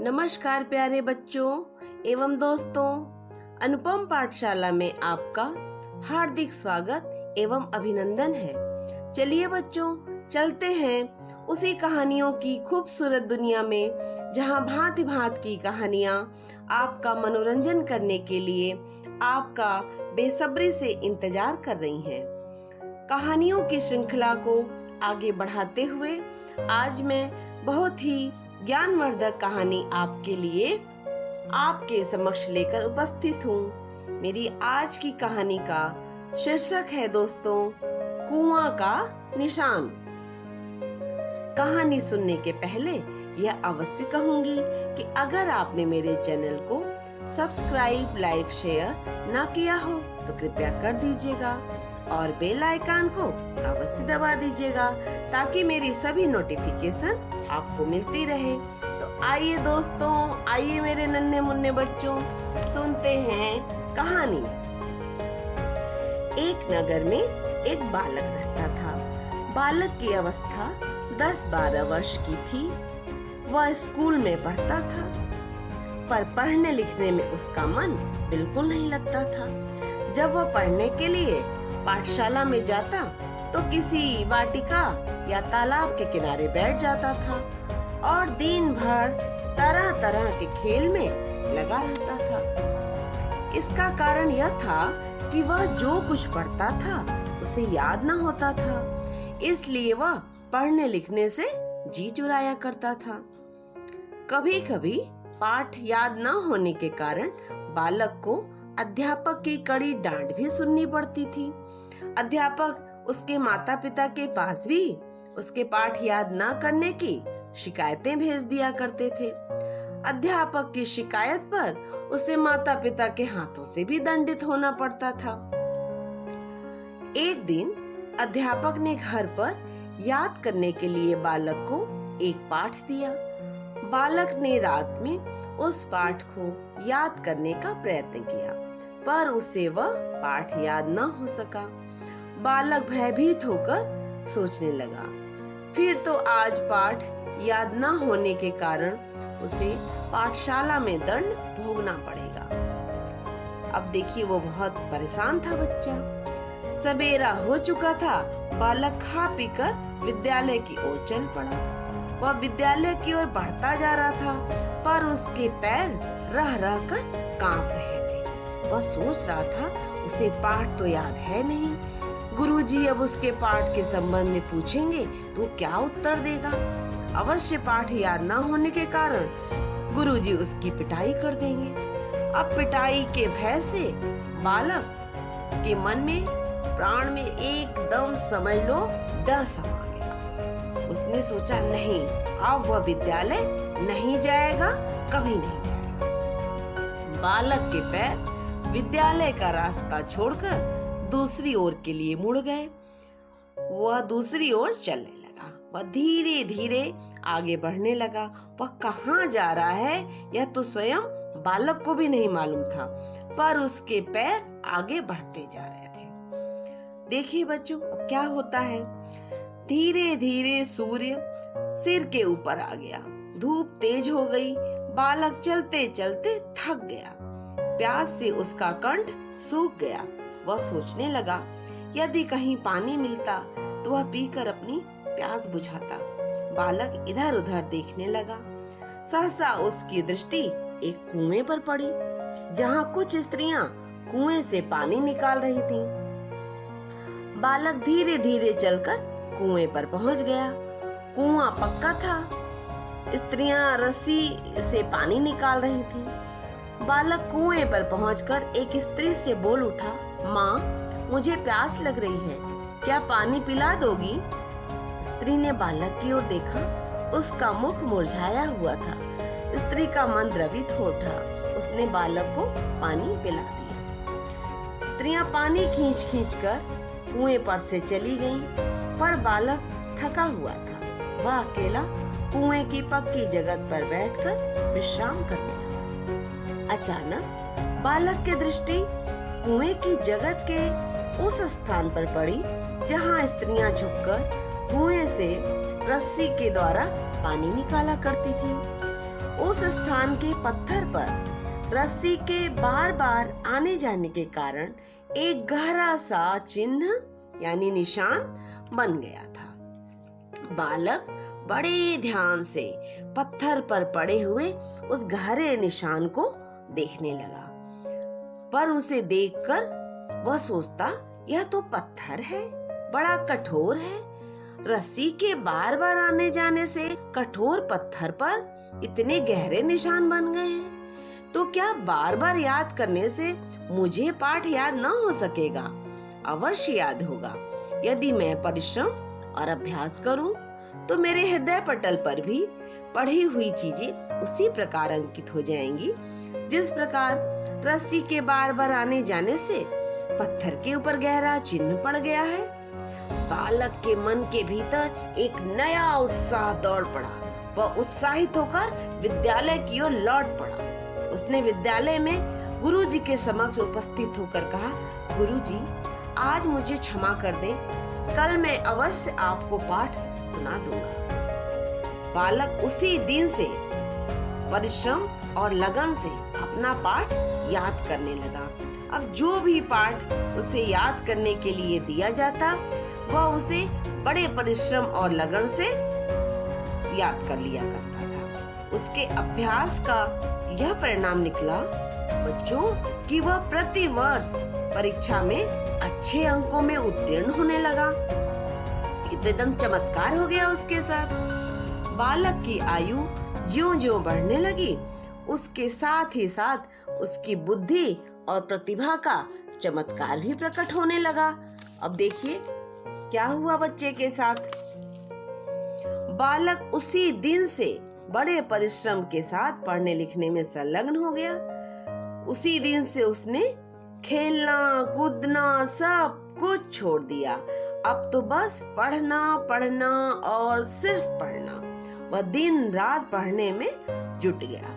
नमस्कार प्यारे बच्चों एवं दोस्तों, अनुपम पाठशाला में आपका हार्दिक स्वागत एवं अभिनंदन है। चलिए बच्चों, चलते हैं उसी कहानियों की खूबसूरत दुनिया में जहां भांति भांति की कहानियां आपका मनोरंजन करने के लिए आपका बेसब्री से इंतजार कर रही हैं। कहानियों की श्रृंखला को आगे बढ़ाते हुए आज मैं बहुत ही ज्ञानवर्धक कहानी आपके लिए आपके समक्ष लेकर उपस्थित हूँ। मेरी आज की कहानी का शीर्षक है दोस्तों, कुआं का निशान। कहानी सुनने के पहले यह अवश्य कहूंगी कि अगर आपने मेरे चैनल को सब्सक्राइब, लाइक, शेयर ना किया हो तो कृपया कर दीजिएगा और बेल आइकन को अवश्य दबा दीजिएगा ताकि मेरी सभी नोटिफिकेशन आपको मिलती रहे। तो आइए दोस्तों, आइए मेरे नन्हे मुन्ने बच्चों, सुनते हैं कहानी। एक नगर में एक बालक रहता था। बालक की अवस्था 10-12 वर्ष की थी। वह स्कूल में पढ़ता था, पर पढ़ने लिखने में उसका मन बिल्कुल नहीं लगता था। जब वह पढ़ने के लिए पाठशाला में जाता तो किसी वाटिका या तालाब के किनारे बैठ जाता था और दिन भर तरह तरह के खेल में लगा रहता था। इसका कारण यह था कि वह जो कुछ पढ़ता था उसे याद न होता था, इसलिए वह पढ़ने लिखने से जी चुराया करता था। कभी कभी पाठ याद न होने के कारण बालक को अध्यापक की कड़ी डांट भी सुननी पड़ती थी। अध्यापक उसके माता पिता के पास भी उसके पाठ याद न करने की शिकायतें भेज दिया करते थे। अध्यापक की शिकायत पर उसे माता पिता के हाथों से भी दंडित होना पड़ता था। एक दिन अध्यापक ने घर पर याद करने के लिए बालक को एक पाठ दिया। बालक ने रात में उस पाठ को याद करने का प्रयत्न किया, पर उसे वह पाठ याद न हो सका। बालक भयभीत होकर सोचने लगा, फिर तो आज पाठ याद न होने के कारण उसे पाठशाला में दंड भोगना पड़ेगा। अब देखिए, वो बहुत परेशान था बच्चा। सवेरा हो चुका था। बालक खा पीकर विद्यालय की ओर चल पड़ा। वह विद्यालय की ओर बढ़ता जा रहा था, पर उसके पैर रह रह कर कांप रहे थे। वह सोच रहा था, उसे पाठ तो याद है नहीं। गुरुजी अब उसके पाठ के संबंध में पूछेंगे तो क्या उत्तर देगा। अवश्य पाठ याद न होने के कारण गुरुजी उसकी पिटाई कर देंगे। अब पिटाई के भय से बालक के मन में, प्राण में एकदम समझ लो डर समा गया। उसने सोचा, नहीं, अब वह विद्यालय नहीं जाएगा, कभी नहीं जाएगा। बालक के पैर विद्यालय का रास्ता छोड़कर दूसरी ओर के लिए मुड़ गए। वह दूसरी ओर चलने लगा। वह धीरे धीरे आगे बढ़ने लगा। वह कहाँ जा रहा है यह तो स्वयं बालक को भी नहीं मालूम था, पर उसके पैर आगे बढ़ते जा रहे थे। देखिए बच्चों, अब क्या होता है। धीरे धीरे सूर्य सिर के ऊपर आ गया। धूप तेज हो गई। बालक चलते चलते थक गया। प्यास से उसका कंठ सूख गया। वह सोचने लगा, यदि कहीं पानी मिलता तो वह पीकर अपनी प्यास बुझाता। बालक इधर उधर देखने लगा। सहसा उसकी दृष्टि एक कुएं पर पड़ी, जहां कुछ स्त्रियां कुएं से पानी निकाल रही थीं। बालक धीरे धीरे चलकर कुएं पर पहुंच गया। कुआं पक्का था। स्त्रियां रस्सी से पानी निकाल रही थीं। बालक कुएं पर पहुंचकर एक स्त्री से बोल उठा, माँ, मुझे प्यास लग रही है, क्या पानी पिला दोगी? स्त्री ने बालक की ओर देखा। उसका मुख मुरझाया हुआ था। स्त्री का मन द्रवित हो उठा। उसने बालक को पानी पिला दिया। स्त्रियां पानी खींच खींच कर कुएं पर से चली गईं, पर बालक थका हुआ था। वह अकेला कुएं की पक्की जगह पर बैठकर विश्राम करने लगा। अचानक बालक की दृष्टि कुएं की जगह के उस स्थान पर पड़ी जहां स्त्रियां झुककर कुएं से रस्सी के द्वारा पानी निकाला करती थी। उस स्थान के पत्थर पर रस्सी के बार बार आने जाने के कारण एक गहरा सा चिन्ह यानी निशान बन गया था। बालक बड़े ध्यान से पत्थर पर पड़े हुए उस गहरे निशान को देखने लगा, पर उसे देखकर वह सोचता, यह तो पत्थर है, बड़ा कठोर है। रस्सी के बार बार आने जाने से कठोर पत्थर पर इतने गहरे निशान बन गए हैं, तो क्या बार बार याद करने से मुझे पाठ याद न हो सकेगा? अवश्य याद होगा। यदि मैं परिश्रम और अभ्यास करूं, तो मेरे हृदय पटल पर भी पढ़ी हुई चीजें उसी प्रकार अंकित हो जाएंगी, जिस प्रकार रस्सी के बार बार आने जाने से पत्थर के ऊपर गहरा चिन्ह पड़ गया है। बालक के मन के भीतर एक नया उत्साह दौड़ पड़ा। वह उत्साहित होकर विद्यालय की ओर लौट पड़ा। उसने विद्यालय में गुरुजी के समक्ष उपस्थित होकर कहा, गुरुजी, आज मुझे क्षमा कर दें, कल मैं अवश्य आपको पाठ सुना दूंगा। बालक उसी दिन से परिश्रम और लगन से अपना पाठ याद करने लगा। अब जो भी पाठ उसे याद करने के लिए दिया जाता, वह उसे बड़े परिश्रम और लगन से याद कर लिया करता था। उसके अभ्यास का यह परिणाम निकला बच्चों कि वह प्रति वर्ष परीक्षा में अच्छे अंकों में उत्तीर्ण होने लगा। ये तो एकदम चमत्कार हो गया उसके साथ। बालक की आयु ज्यों-ज्यों बढ़ने लगी, उसके साथ ही साथ उसकी बुद्धि और प्रतिभा का चमत्कार भी प्रकट होने लगा। अब देखिए क्या हुआ बच्चे के साथ। बालक उसी दिन से बड़े परिश्रम के साथ पढ़ने लिखने में संलग्न हो गया। उसी दिन से उसने खेलना कूदना सब कुछ छोड़ दिया। अब तो बस पढ़ना पढ़ना और सिर्फ पढ़ना। वह दिन रात पढ़ने में जुट गया।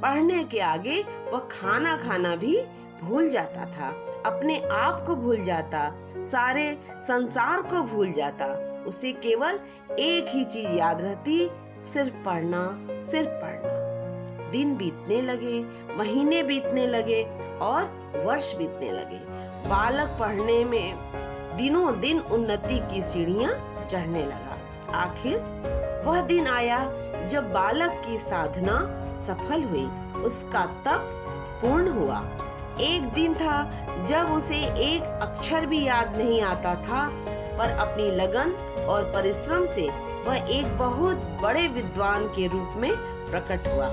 पढ़ने के आगे वह खाना खाना भी भूल जाता था, अपने आप को भूल जाता, सारे संसार को भूल जाता। उसे केवल एक ही चीज याद रहती, सिर्फ पढ़ना, सिर्फ पढ़ना। दिन बीतने लगे, महीने बीतने लगे और वर्ष बीतने लगे। बालक पढ़ने में दिनों दिन उन्नति की सीढ़ियां चढ़ने लगा। आखिर वह दिन आया जब बालक की साधना सफल हुई, उसका तप पूर्ण हुआ। एक दिन था जब उसे एक अक्षर भी याद नहीं आता था, पर अपनी लगन और परिश्रम से वह एक बहुत बड़े विद्वान के रूप में प्रकट हुआ।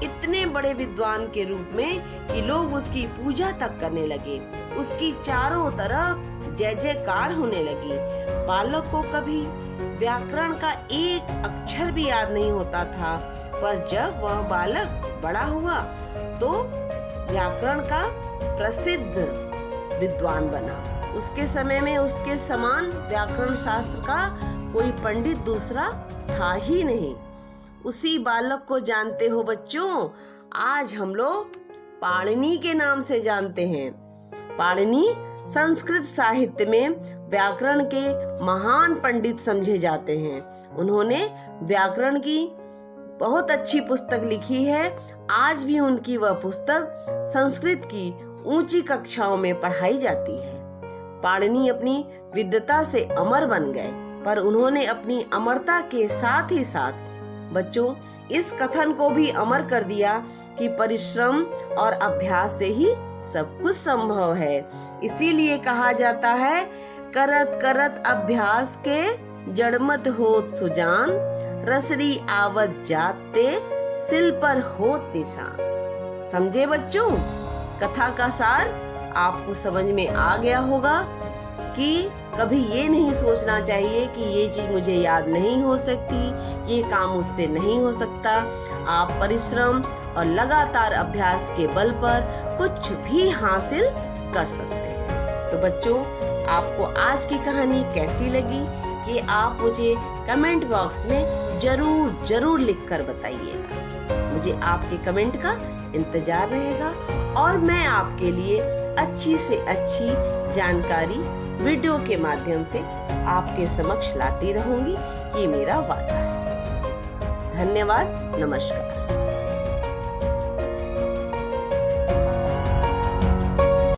इतने बड़े विद्वान के रूप में कि लोग उसकी पूजा तक करने लगे। उसकी चारों तरफ जय जयकार होने लगी। बालक को कभी व्याकरण का एक अक्षर भी याद नहीं होता था, पर जब वह बालक बड़ा हुआ तो व्याकरण का प्रसिद्ध विद्वान बना। उसके समय में उसके समान व्याकरण शास्त्र का कोई पंडित दूसरा था ही नहीं। उसी बालक को जानते हो बच्चों, आज हम लोग पाणिनि के नाम से जानते हैं। पाणिनि संस्कृत साहित्य में व्याकरण के महान पंडित समझे जाते हैं। उन्होंने व्याकरण की बहुत अच्छी पुस्तक लिखी है। आज भी उनकी वह पुस्तक संस्कृत की ऊंची कक्षाओं में पढ़ाई जाती है। पाणिनि अपनी विद्वता से अमर बन गए, पर उन्होंने अपनी अमरता के साथ ही साथ बच्चों इस कथन को भी अमर कर दिया कि परिश्रम और अभ्यास से ही सब कुछ संभव है। इसीलिए कहा जाता है, करत करत अभ्यास के जड़मत होत सुजान, रसरी आवत जाते सिल पर होत निशान। समझे बच्चों? कथा का सार आपको समझ में आ गया होगा कि कभी ये नहीं सोचना चाहिए कि ये चीज मुझे याद नहीं हो सकती, ये काम मुझसे नहीं हो सकता। आप परिश्रम और लगातार अभ्यास के बल पर कुछ भी हासिल कर सकते हैं। तो बच्चों, आपको आज की कहानी कैसी लगी कि आप मुझे कमेंट बॉक्स में जरूर जरूर लिखकर बताइएगा। मुझे आपके कमेंट का इंतजार रहेगा और मैं आपके लिए अच्छी से अच्छी जानकारी वीडियो के माध्यम से आपके समक्ष लाती रहूंगी, ये मेरा वादा है। धन्यवाद, नमस्कार।